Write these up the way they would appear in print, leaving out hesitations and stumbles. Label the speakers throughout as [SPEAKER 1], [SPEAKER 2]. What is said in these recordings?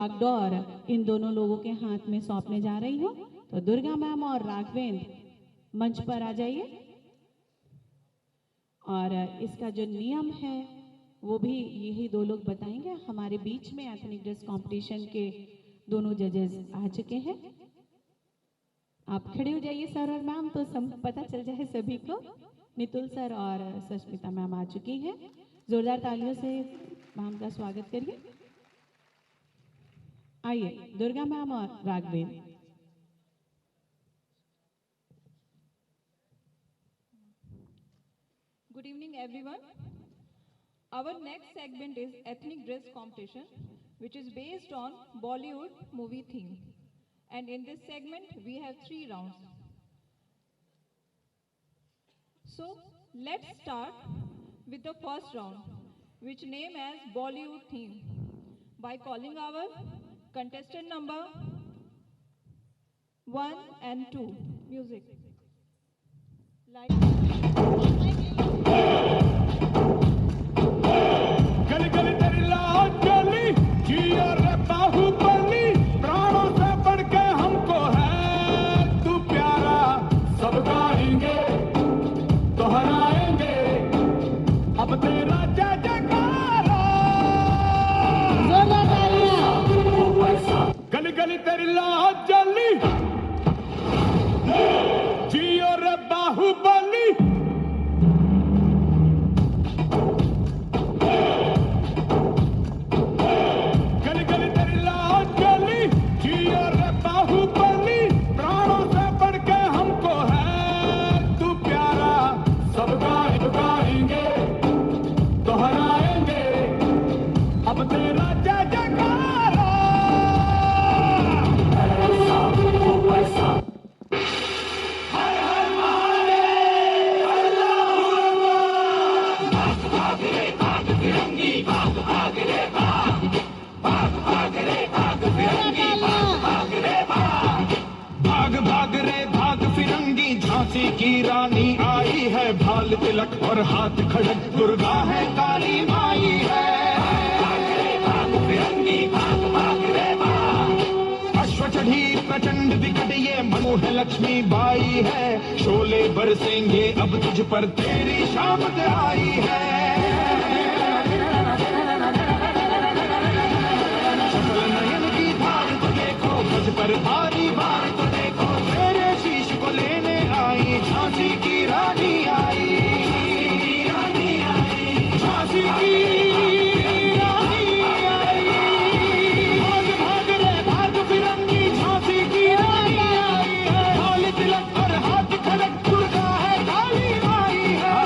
[SPEAKER 1] बागडोर इन दोनों लोगों के हाथ में सौंपने जा रही हूँ। तो दुर्गा मैम और राघवेंद्र मंच पर आ जाइए। और इसका जो नियम है वो भी यही दो लोग बताएंगे। हमारे बीच में एथनिक ड्रेस कंपटीशन के दोनों जजेस आ चुके हैं। आप खड़े हो जाइए सर और मैम, तो सब पता चल जाए सभी को। नितुल सर और सस्मिता मैम आ चुकी हैं। जोरदार तालियों से मैम का स्वागत करिए। आइए दुर्गा मैम और Raghavendra.
[SPEAKER 2] Good evening everyone. Our next segment is ethnic dress competition, which is based on Bollywood movie theme. And in this segment we have 3 rounds. So let's start with the first round, which name as Bollywood theme, by calling our contestant number 1 and 2. Music.
[SPEAKER 3] गली गली तेरी लाज गली जिया रे बाहुबली, प्राणों से बढ़ के हमको है तू प्यारा। सब गाएंगे दोहराएंगे अब तेरा जय जयकारा। गली गली तेरी लाज जली जिया रे बाहुबली, झांसी की रानी आई है, भाल तिलक और हाथ खड़क, दुर्गा है काली माई है। अश्व चढ़ी प्रचंड विकट ये मनोह लक्ष्मी बाई है, शोले बरसेंगे अब तुझ पर तेरी शामत आई है। सकल नयन की धार तो देखो, मुझ पर भारी भार तो देखो, तेरे शीश को लेने आई झांसी की रानी आई। झांसी की रानी आई, भाग भाग रे भाग फिरंगी, झांसी की रानी आई है। भाल तिलक और हाथ खड़क, दुर्गा है काली माई है।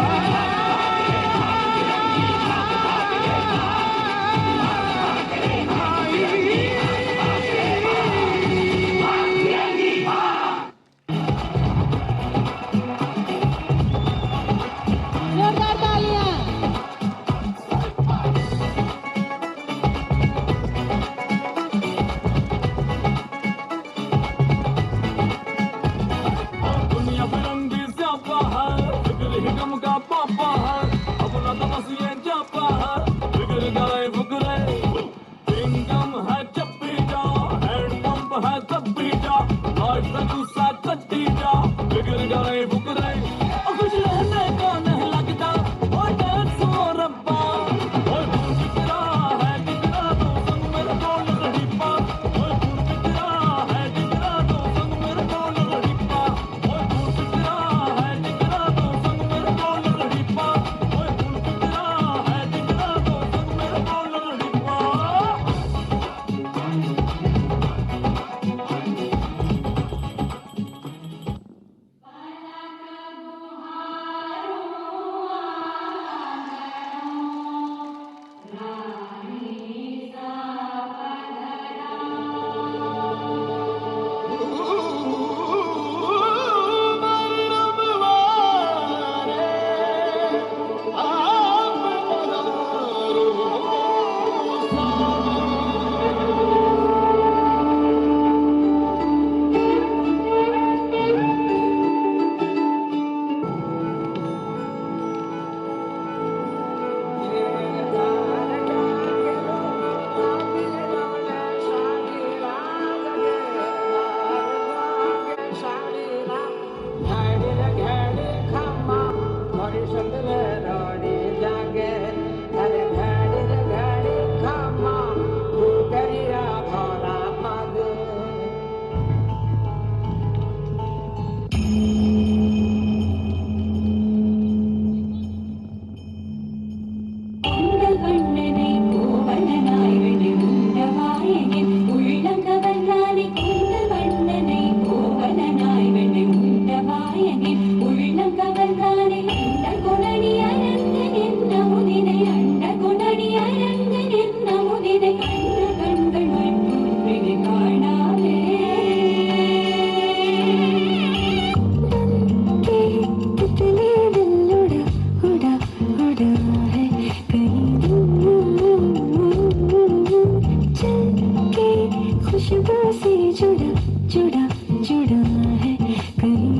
[SPEAKER 4] खुशबू से जुड़ा जुड़ा जुड़ा है कहीं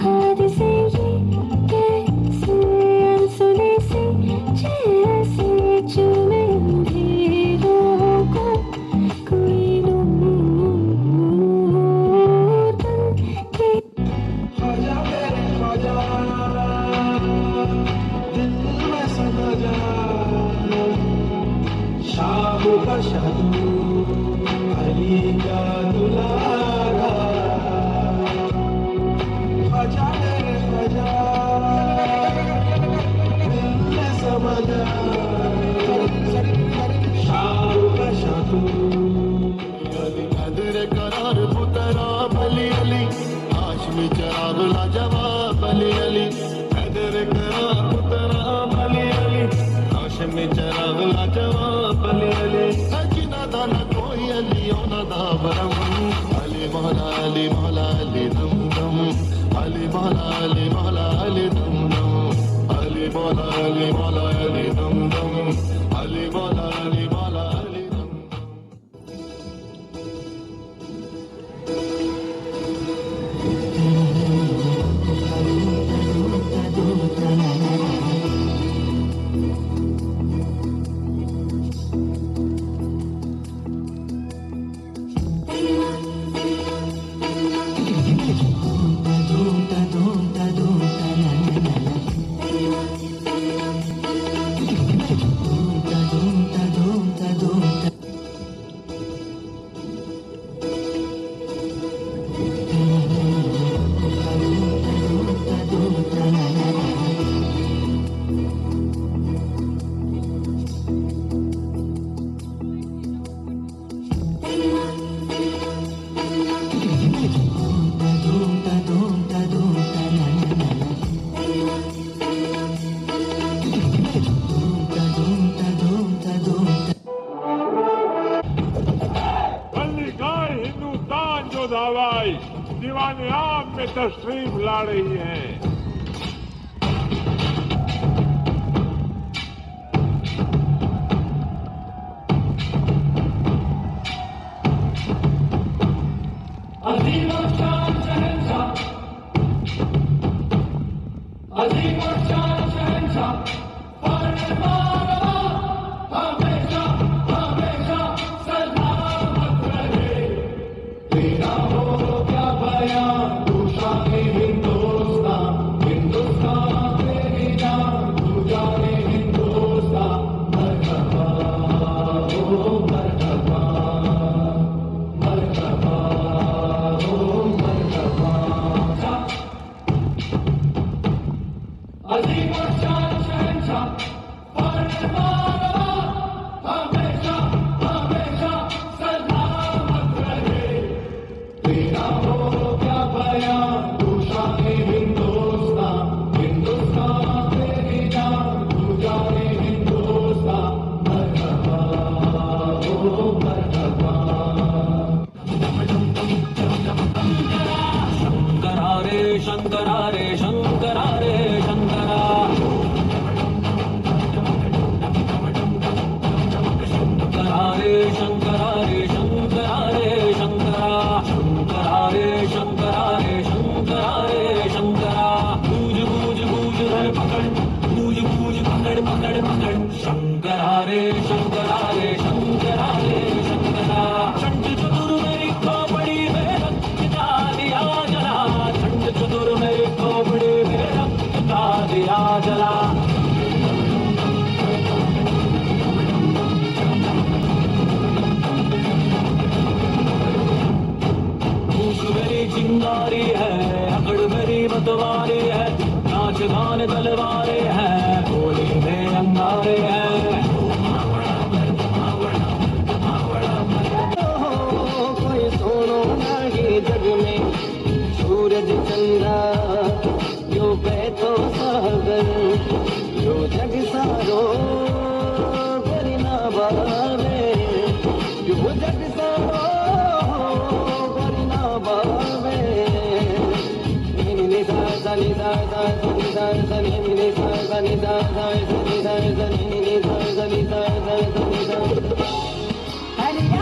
[SPEAKER 4] हाथ से ये कैसे अनसुने से जैसे चूमे अंधेरों को कोई नूर बन के
[SPEAKER 3] ख्वाजा मेरे ख्वाजा दिल में समा जा शाम का शादू अली का दुलारा ख्वाजा मेरे ख्वाजा दिल में समा जा शाम का शादू
[SPEAKER 5] कदर करार पुतरा बली अली हाशमी चराग लाजवाब अली अली कदर करार पुतरा बली अली हाशमी चराग लाजवाब अली अली सजना दाना कोई अली ना दा बरम अली मौला अली मौला अली दम दम अली मौला अली मौला अली दम दम अली मौला अली मौला अली दम दम अली मौला अली मौला अली दम दम
[SPEAKER 6] मल्लिकाएं हिंदुस्तान जो धावाई दीवाने आम में तशरीफ ला रही हैं।
[SPEAKER 3] चिंगारी है अकड़ मेरी मतवारी है नाच गान तलवारे हैं होली में अंगारे हैं
[SPEAKER 7] कोई सोनो नहीं जग में सूरज चंद्रा यो बैठो सागर यो जग सारो करीना बारे यो जग सारो करीना बारे नी सा सा नी सा सा नी सा सा नी नी सा सा नी सा सा नी सा सा नी सा सा नी सा सा नी सा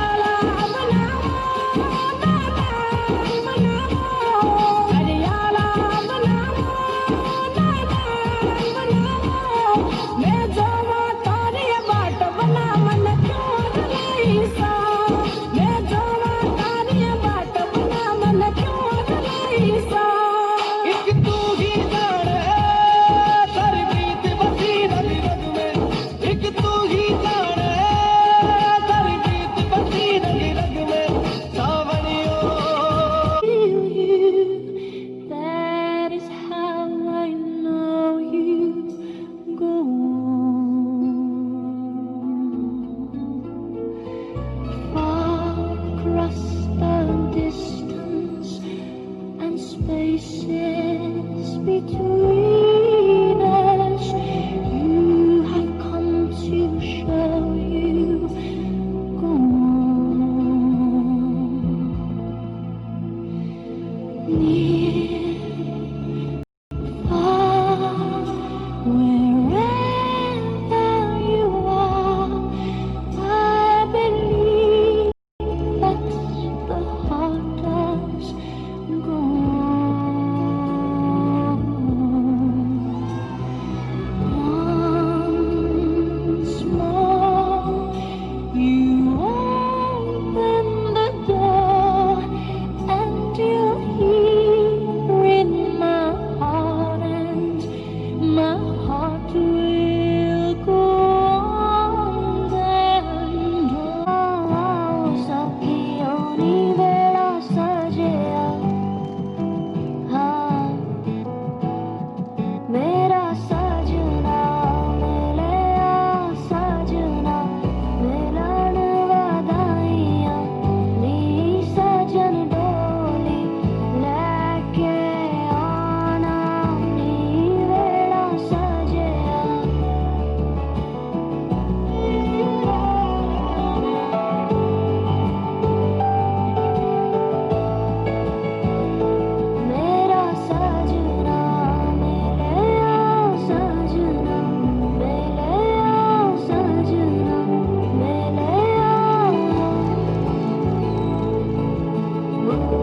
[SPEAKER 4] ओ